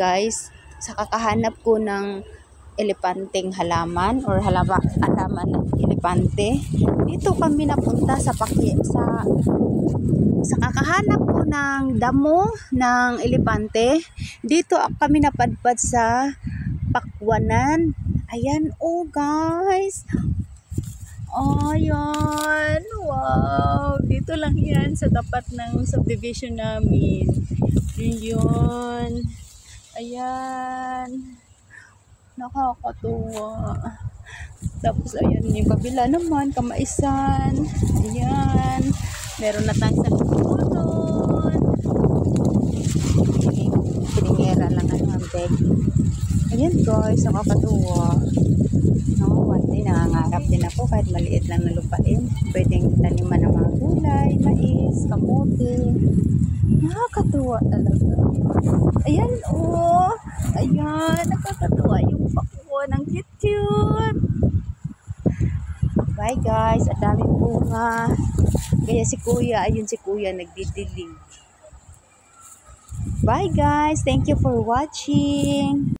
guys, sa kakahanap ko ng elepanteng halaman or halaman ng elepante. Dito kami napunta sa kakahanap ko ng damo ng elepante. Dito kami napadpad sa Pakwanan. Ayan, oh guys. Ayan, wow. Dito lang yan sa tapat ng subdivision namin. Yun. Ayan. Nakakatuwa. Tapos ayan yung kabila naman, Kamaisan. Ayan. Meron na tayong sanggulon. Piningera lang ang bag. Ayan guys, nakakatuwa. No, one day nangangarap din ako kahit maliit lang na lupain. Pwedeng taniman ng mga gulay, mais, kamote. Nakakatuwa talaga. Ayan, oh. Ayan, nakakatuwa yung pakwa ng cute. Bye guys, ang daming bunga. Kaya si kuya, ayun si kuya nagdidilig. Bye guys, thank you for watching.